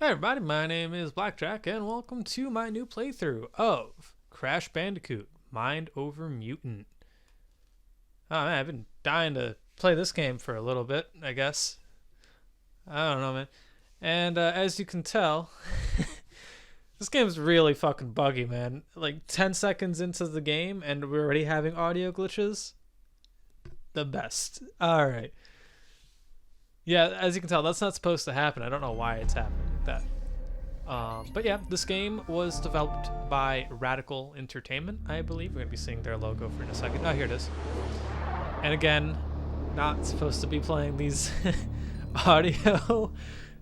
Hey everybody, my name is BlakJak and welcome to my new playthrough of Crash Bandicoot Mind Over Mutant. Oh man, I've been dying to play this game for a little bit, I guess. I don't know, man. And as you can tell, this game's really fucking buggy, man. Like 10 seconds into the game and we're already having audio glitches. The best. Alright. Yeah, as you can tell, that's not supposed to happen. I don't know why it's happening like that. But yeah, this game was developed by Radical Entertainment, I believe. We're going to be seeing their logo for in a second. Oh, here it is. And again, not supposed to be playing these audio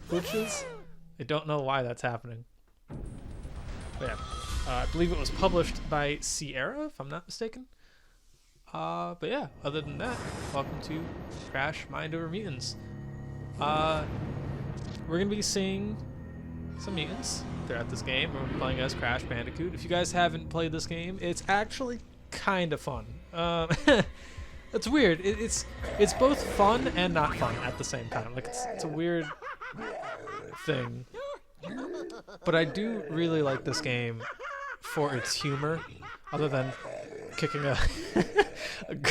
glitches. I don't know why that's happening. But yeah, I believe it was published by Sierra, if I'm not mistaken. But yeah, other than that, welcome to Crash Mind Over Mutants. We're going to be seeing some mutants throughout this game. We're playing as Crash Bandicoot. If you guys haven't played this game, it's actually kind of fun. It's weird. It's both fun and not fun at the same time. Like it's a weird thing. But I do really like this game for its humor, other than kicking a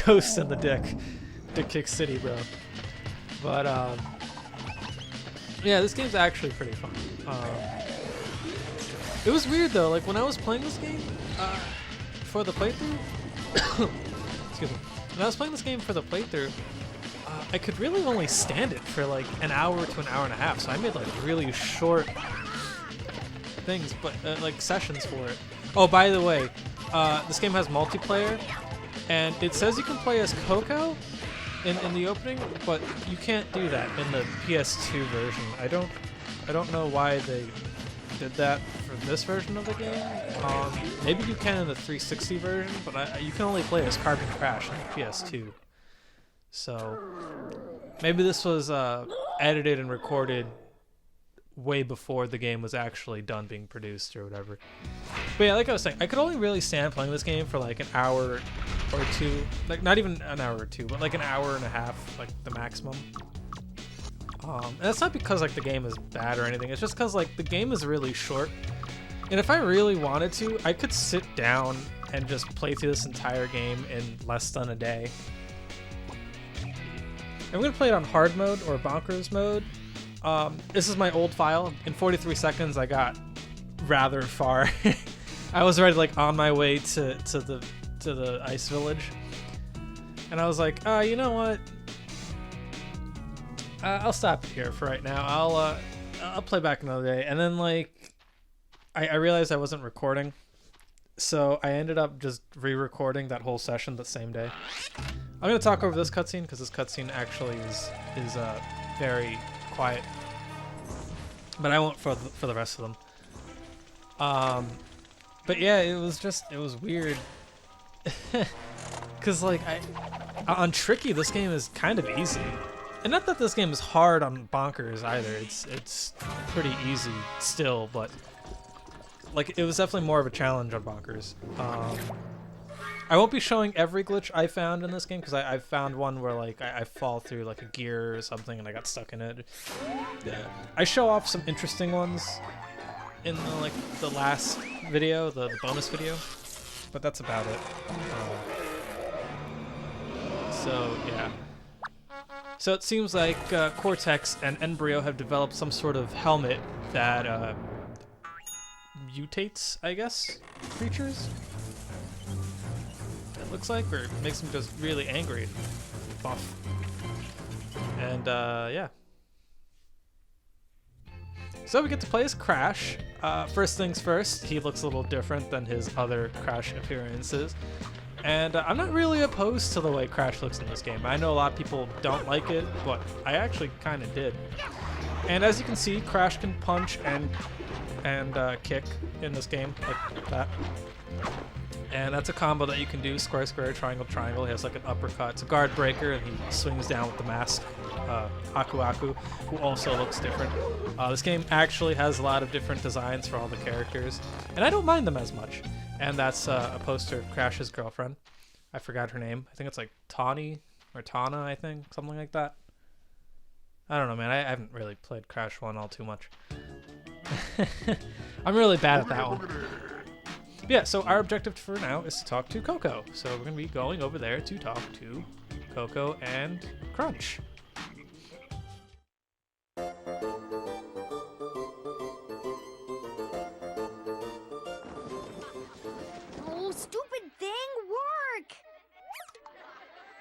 ghost in the dick. Dick Kick City, bro. But yeah, this game's actually pretty fun. It was weird though, like when I was playing this game for the playthrough, excuse me, when I was playing this game for the playthrough, I could really only stand it for like an hour to an hour and a half, so I made like really short things, but like sessions for it. Oh, by the way, this game has multiplayer, and it says you can play as Coco in the opening, but you can't do that in the PS2 version. I don't know why they did that for this version of the game. Maybe you can in the 360 version, but you can only play as Carbon Crash on the PS2. So maybe this was edited and recorded way before the game was actually done being produced or whatever. But yeah, like I was saying, I could only really stand playing this game for like an hour or two. Like not even an hour or two, but like an hour and a half, like the maximum. And that's not because like the game is bad or anything. It's just because like the game is really short. And if I really wanted to, I could sit down and just play through this entire game in less than a day. And we're gonna play it on hard mode or bonkers mode. This is my old file. In 43 seconds, I got rather far. I was already like on my way to the ice village, and I was like, you know what? I'll stop it here for right now. I'll play back another day. And then like, I realized I wasn't recording, so I ended up just re-recording that whole session the same day. I'm gonna talk over this cutscene because this cutscene actually is very quiet, but I won't for the rest of them. But yeah, it was weird, cause like on tricky this game is kind of easy, and not that this game is hard on bonkers either. It's pretty easy still, but like it was definitely more of a challenge on bonkers. I won't be showing every glitch I found in this game because I found one where like I fall through like a gear or something and I got stuck in it. Yeah. I show off some interesting ones in the last video, the bonus video, but that's about it. So yeah. So it seems like Cortex and Embryo have developed some sort of helmet that mutates, I guess, creatures. Looks like, or makes him just really angry and buff. And yeah. So we get to play as Crash. First things first, he looks a little different than his other Crash appearances. And I'm not really opposed to the way Crash looks in this game. I know a lot of people don't like it, but I actually kind of did. And as you can see, Crash can punch and kick in this game, like that. And that's a combo that you can do, square, square, triangle, triangle. He has like an uppercut. It's a guard breaker, and he swings down with the mask, Aku Aku, who also looks different. This game actually has a lot of different designs for all the characters, and I don't mind them as much. And that's a poster of Crash's girlfriend. I forgot her name. I think it's like Tawny or Tana, I think, something like that. I don't know, man. I haven't really played Crash 1 all too much. I'm really bad at that one. Yeah, so our objective for now is to talk to Coco. So we're going to be going over there to talk to Coco and Crunch. Oh, stupid thing, work!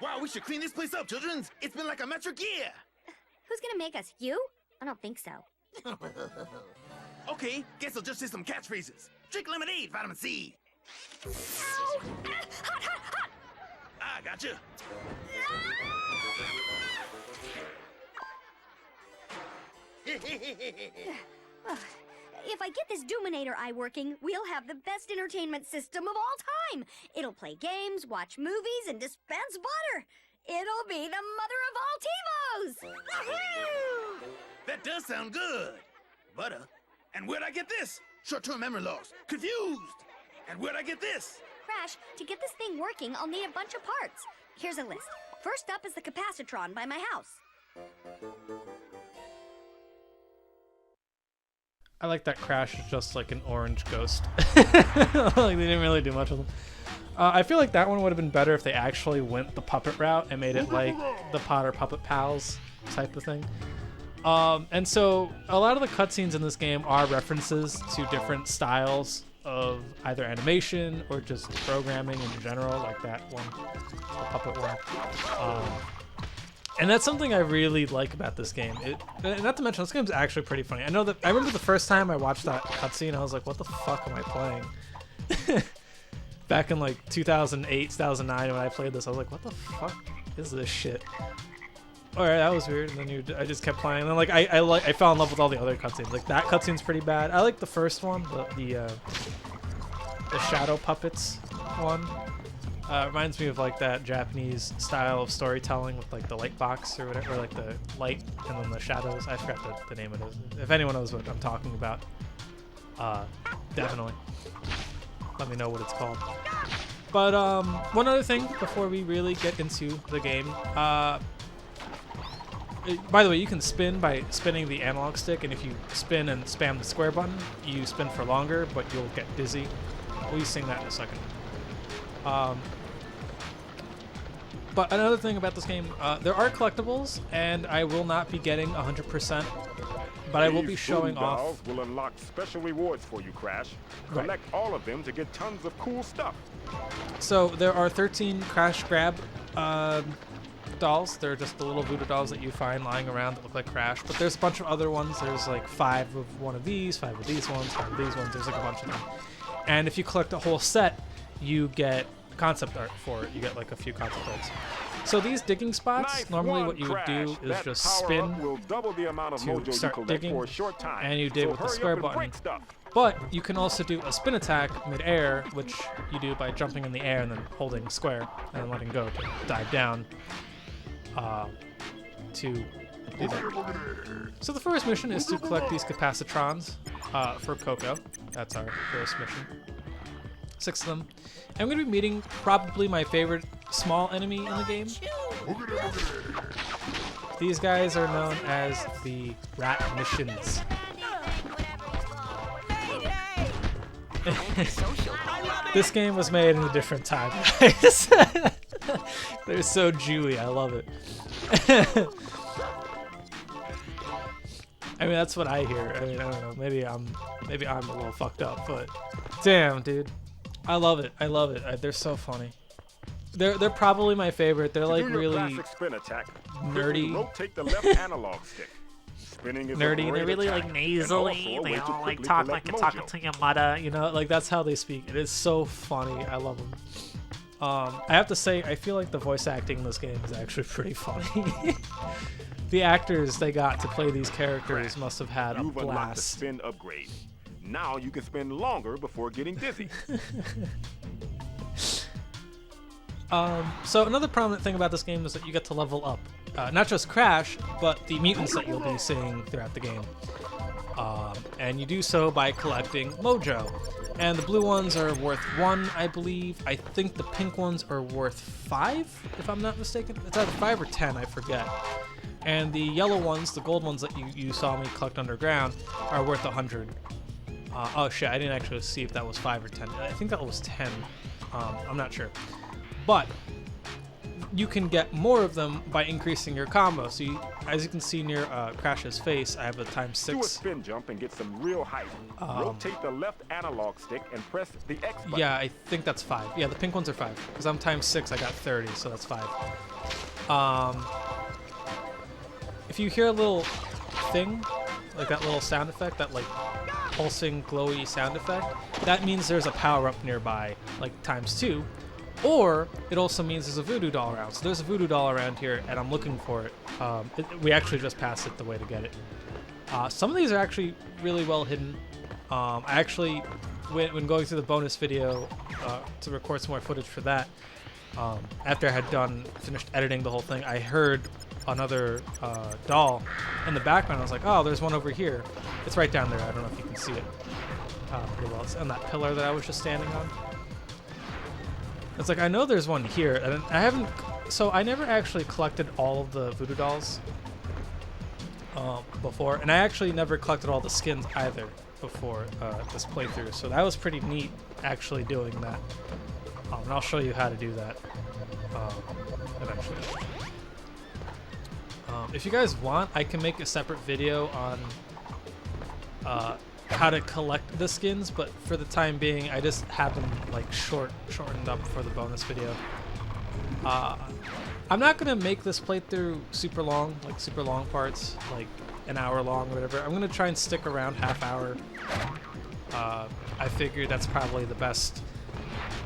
Wow, we should clean this place up, children. It's been like a metric year. Who's gonna make us? You? I don't think so. Okay, guess I'll just say some catchphrases. Drink lemonade, vitamin C. Ow! Hot, hot, hot! Ah, gotcha. If I get this Doominator eye working, we'll have the best entertainment system of all time. It'll play games, watch movies, and dispense butter. It'll be the mother of all TiVos! Woohoo! That does sound good. Butter. And where'd I get this? Short-term memory loss. Confused. And where'd I get this? Crash, to get this thing working, I'll need a bunch of parts. Here's a list. First up is the capacitron by my house. I like that Crash is just like an orange ghost. Like they didn't really do much with him. I feel like that one would have been better if they actually went the puppet route and made it like the Potter Puppet Pals type of thing. And so a lot of the cutscenes in this game are references to different styles of either animation or just programming in general, like that one, the puppet one. And that's something I really like about this game. Not to mention, this game's actually pretty funny. I remember the first time I watched that cutscene, I was like, what the fuck am I playing? Back in like 2008, 2009 when I played this, I was like, what the fuck is this shit? Alright, that was weird. And then I just kept playing. And then like I fell in love with all the other cutscenes. Like that cutscene's pretty bad. I like the first one, the shadow puppets one. Reminds me of like that Japanese style of storytelling with like the light box or whatever, or like the light and then the shadows. I forgot the name of it. If anyone knows what I'm talking about, definitely let me know what it's called. But one other thing before we really get into the game. By the way, you can spin by spinning the analog stick, and if you spin and spam the square button, you spin for longer, but you'll get dizzy. We'll sing that in a second. But another thing about this game, there are collectibles, and I will not be getting 100%, but I will be showing off. Will unlock special rewards for you, Crash. Collect all of them to get tons of cool stuff. So there are 13 Crash Grab dolls. They're just the little voodoo dolls that you find lying around that look like Crash. But there's a bunch of other ones. There's like 5 of one of these, 5 of these ones, 5 of these ones. There's like a bunch of them. And if you collect a whole set, you get concept art for it. You get like a few concept arts. So these digging spots, normally what you would do is just spin to start digging, and you dig with the square button. But you can also do a spin attack mid-air, which you do by jumping in the air and then holding square and then letting go to dive down to do that. So the first mission is to collect these capacitrons for Coco. That's our first mission. 6 of them. I'm going to be meeting probably my favorite small enemy in the game. These guys are known as the rat missions. This game was made in a different time, guys. They're so Jewy. I love it. I mean, that's what I hear. I mean, I don't know. Maybe I'm a little fucked up, but damn, dude. I love it. I love it. They're so funny. They're probably my favorite. They're like really spin attack, nerdy. Rotate the left analog stick. Spinning is nerdy. They're really like nasally. They all like talk like you're talking to your mother. You know, like that's how they speak. It is so funny. I love them. I have to say, I feel like the voice acting in this game is actually pretty funny. The actors they got to play these characters must have had a blast. You've unlocked the spin upgrade. Now you can spin longer before getting dizzy. So another prominent thing about this game is that you get to level up. Not just Crash, but the mutants that you'll be seeing throughout the game. And you do so by collecting Mojo. And the blue ones are worth 1, I believe. I think the pink ones are worth 5, if I'm not mistaken. It's either 5 or 10, I forget. And the yellow ones, the gold ones that you saw me collect underground, are worth 100. Oh shit, I didn't actually see if that was 5 or 10. I think that was 10. I'm not sure. But you can get more of them by increasing your combo. So as you can see near Crash's face, I have a ×6. Do a spin jump and get some real height. Rotate the left analog stick and press the X button. Yeah, I think that's 5. Yeah, the pink ones are 5. Because I'm ×6, I got 30, so that's 5. If you hear a little thing, like that little sound effect, that like pulsing, glowy sound effect, that means there's a power-up nearby, like ×2. Or it also means there's a voodoo doll around. So there's a voodoo doll around here, and I'm looking for it. We actually just passed it the way to get it. Some of these are actually really well hidden. I actually, when going through the bonus video to record some more footage for that, after I had finished editing the whole thing, I heard another doll in the background. I was like, oh, there's one over here. It's right down there. I don't know if you can see it pretty well. It's on that pillar that I was just standing on. It's like, I know there's one here, and I never actually collected all of the voodoo dolls before, and I actually never collected all the skins either before this playthrough, so that was pretty neat actually doing that. And I'll show you how to do that eventually. If you guys want, I can make a separate video on how to collect the skins, but for the time being, I just have them like shortened up for the bonus video. I'm not gonna make this playthrough super long, like super long parts, like an hour long or whatever. I'm gonna try and stick around half hour. I figured that's probably the best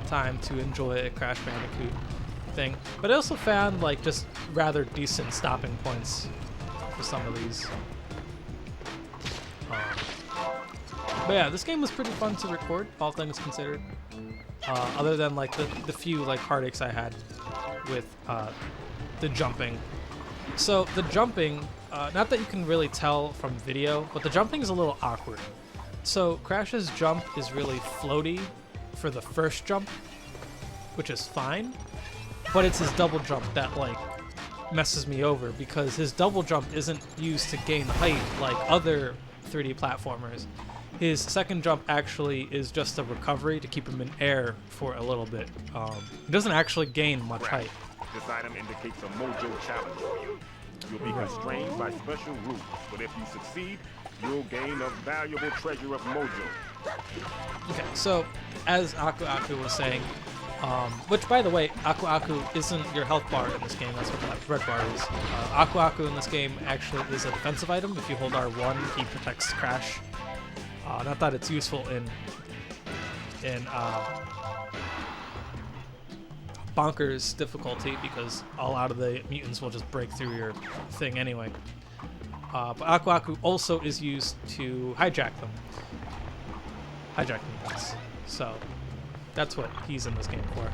time to enjoy a Crash Bandicoot thing. But I also found like just rather decent stopping points for some of these. But yeah, this game was pretty fun to record, all things considered. Other than like the few like heartaches I had with the jumping. So the jumping, not that you can really tell from video, but the jumping is a little awkward. So Crash's jump is really floaty for the first jump, which is fine, but it's his double jump that like messes me over, because his double jump isn't used to gain height like other 3D platformers. His second jump actually is just a recovery to keep him in air for a little bit. He doesn't actually gain much height. This item indicates a mojo challenge for you. You'll be constrained by special rules, but if you succeed, you'll gain a valuable treasure of mojo. Okay, so as Aku Aku was saying, which by the way, Aku Aku isn't your health bar in this game, that's what that red bar is. Aku Aku in this game actually is a defensive item. If you hold R1, he protects Crash. Not that it's useful in bonkers difficulty, because a lot of the mutants will just break through your thing anyway. But Aku Aku also is used to hijack them. Hijack mutants. So that's what he's in this game for.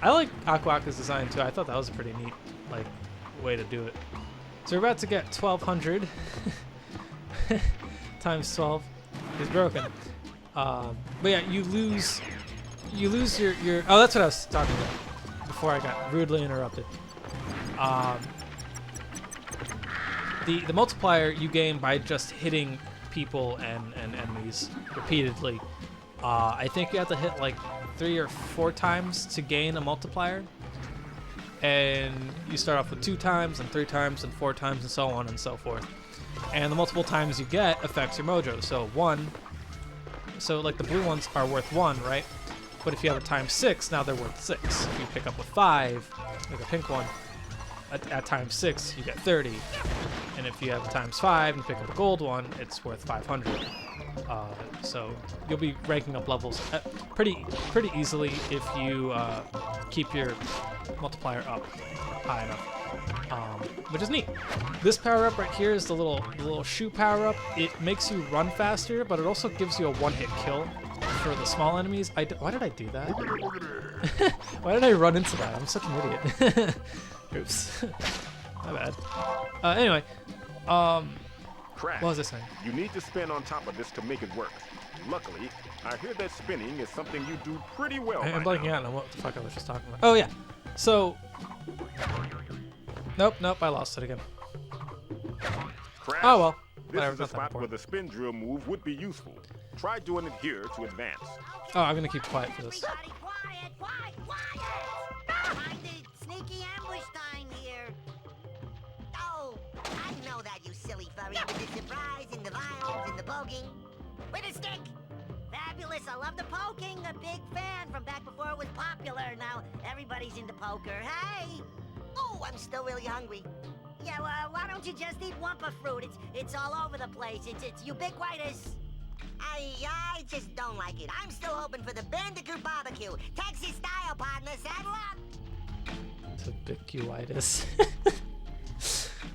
I like Aku Aku's design too. I thought that was a pretty neat like way to do it. So we're about to get 1200 times 12. Is broken. But yeah, you lose your oh, that's what I was talking about before I got rudely interrupted. The multiplier you gain by just hitting people and enemies repeatedly. I think you have to hit like 3 or 4 times to gain a multiplier, and you start off with 2 times and 3 times and 4 times and so on and so forth. And the multiple times you get affects your mojo. So 1, so like the blue ones are worth 1, right? But if you have a ×6, now they're worth 6. If you pick up a 5, like a pink one, at ×6 you get 30. And if you have a ×5 and pick up a gold one, it's worth 500. So you'll be ranking up levels pretty easily if you keep your multiplier up high enough. Which is neat. This power-up right here is the little shoe power-up. It makes you run faster, but it also gives you a one-hit kill for the small enemies. Why did I do that? Why did I run into that? I'm such an idiot. Oops. My bad. Anyway, Crash, what was I saying? You need to spin on top of this to make it work. Luckily, I hear that spinning is something you do pretty well. I'm blanking out on what the fuck I was just talking about. Oh yeah. So, nope, I lost it again. Crash, Oh well. this Whatever, is a not that spot where important. the spin drill move would be useful. Try doing it here to advance. Oh, I'm gonna keep quiet for this. Everybody quiet, quiet, quiet! Behind the sneaky ambush time here. Oh, I know that, you silly furry, with the surprise and the violence and the poking. With a stick! Fabulous, I love the poking. A big fan from back before it was popular. Now everybody's into poker. Hey! Oh, I'm still really hungry. Yeah, well, why don't you just eat Wumpa fruit? It's all over the place. It's ubiquitous. I just don't like it. I'm still hoping for the Bandicoot barbecue. Texas style, partner. Saddle up. Ubiquitous.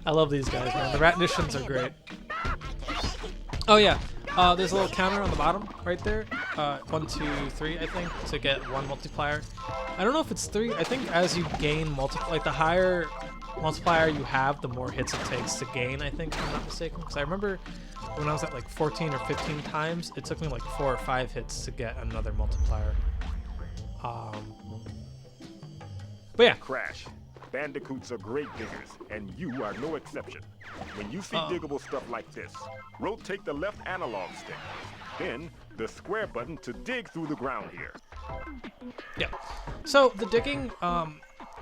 I love these guys, man. The Ratnitions are great. Oh yeah, there's a little counter on the bottom right there. 1, 2, 3, I think, to get one multiplier. I don't know if it's 3. I think as you gain like the higher multiplier you have, the more hits it takes to gain, I think, if I'm not mistaken. Because I remember when I was at like 14 or 15 times, it took me like 4 or 5 hits to get another multiplier. But yeah. Crash. Bandicoots are great diggers, and you are no exception. When you see diggable stuff like this, rotate the left analog stick, then the square button to dig through the ground here. Yeah. So the digging, When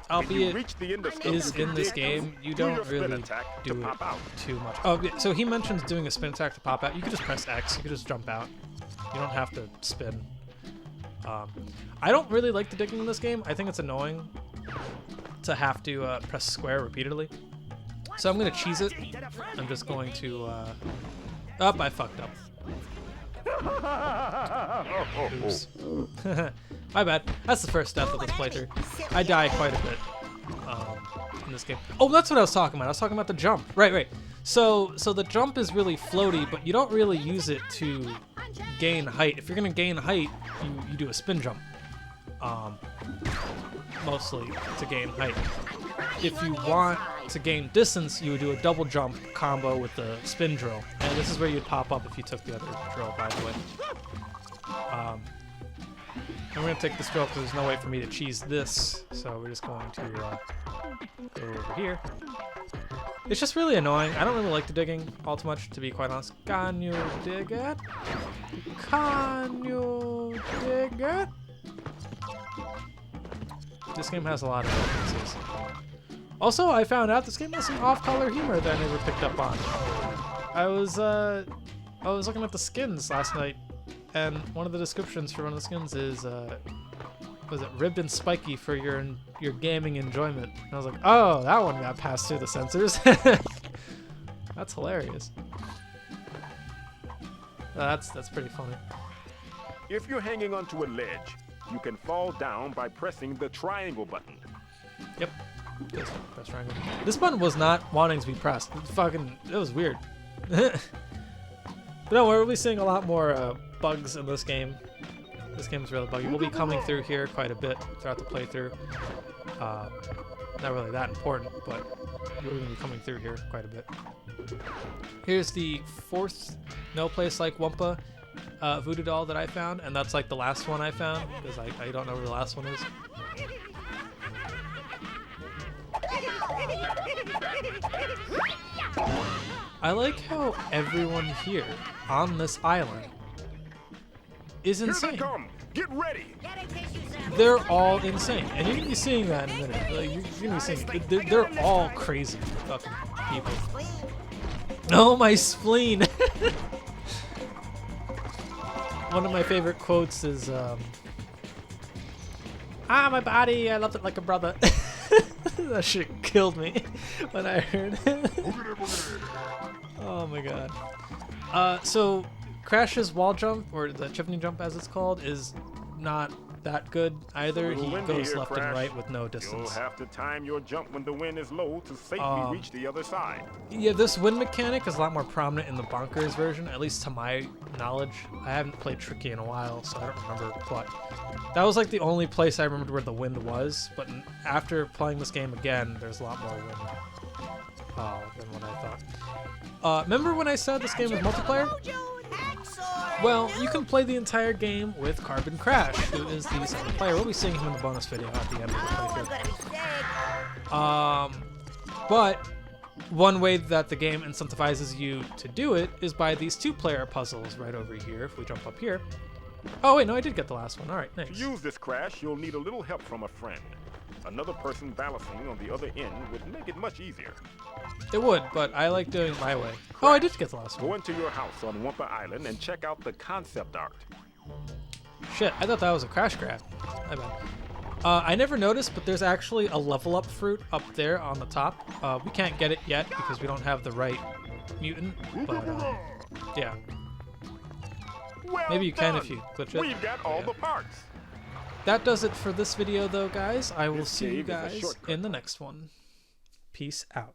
you albeit reach the end of stuff is you can in this dig, game, you do your don't spin really attack do to it pop out. too much. Oh, yeah, so he mentions doing a spin attack to pop out. You can just press X. You can just jump out. You don't have to spin. I don't really like the digging in this game. I think it's annoying to have to press square repeatedly. So I'm going to cheese it. I'm just going to... I fucked up. Oops. My bad. That's the first death of this playthrough. I die quite a bit in this game. Oh, that's what I was talking about. I was talking about the jump. Right. So the jump is really floaty, but you don't really use it to gain height. If you're going to gain height, you do a spin jump. Mostly to gain height. If you want to gain distance, you would do a double jump combo with the spin drill. And this is where you'd pop up if you took the other drill, by the way. I'm going to take this drill because there's no way for me to cheese this. So we're just going to go over here. It's just really annoying. I don't really like the digging all too much, to be quite honest. Can you dig it? Can you dig it? This game has a lot of references. Also, I found out this game has some off-color humor that I never picked up on. I was looking at the skins last night, and one of the descriptions for one of the skins is, was it ribbed and spiky for your gaming enjoyment? And I was like, oh, that one got passed through the censors. That's hilarious. That's pretty funny. If you're hanging onto a ledge, you can fall down by pressing the triangle button. Yep. Just press triangle. This button was not wanting to be pressed. It was weird. But no, we'll be seeing a lot more bugs in this game. This game is really buggy. We'll be coming through here quite a bit throughout the playthrough. Not really that important, but we're going to be coming through here quite a bit. Here's the 4th No Place Like Wumpa voodoo doll that I found, and that's like the last one I found, because I don't know where the last one is. I like how everyone here on this island is Here insane. they come! Get ready! They're all insane, and you're gonna be seeing that in a minute. Like, you're gonna be seeing it. They're all crazy fucking people. Oh, my spleen! One of my favorite quotes is, my body, I love it like a brother. That shit killed me when I heard it. Oh my god. So Crash's wall jump, or the chimney jump as it's called, is not that good either. He Windy goes here, left and Crash. right with no You'll distance. have to time your jump when the wind is low to safely reach the other side. Yeah, this wind mechanic is a lot more prominent in the Bonkers version, at least to my knowledge. I haven't played Tricky in a while, so I don't remember, but that was like the only place I remembered where the wind was, but after playing this game again, there's a lot more wind than what I thought. Remember when I said this game was multiplayer? Well, you can play the entire game with Carbon Crash, who is the second player. We'll be seeing him in the bonus video at the end of the playthrough. But one way that the game incentivizes you to do it is by these 2-player puzzles right over here. If we jump up here. Oh wait, no, I did get the last one. All right, To nice. use this crash, you'll need a little help from a friend. Another person balancing on the other end would make it much easier. It would, but I like doing it my way. Oh, I did get the last Go one. into your house on Wumpa Island and check out the concept art. Shit, I thought that was a crash grab. My bad. I never noticed, but there's actually a level up fruit up there on the top. We can't get it yet because we don't have the right mutant, but yeah. Well Maybe you can done. if you glitch it. We've got all the parts. That does it for this video though, guys. I will This see you cave is a guys shortcut. in the next one. Peace out.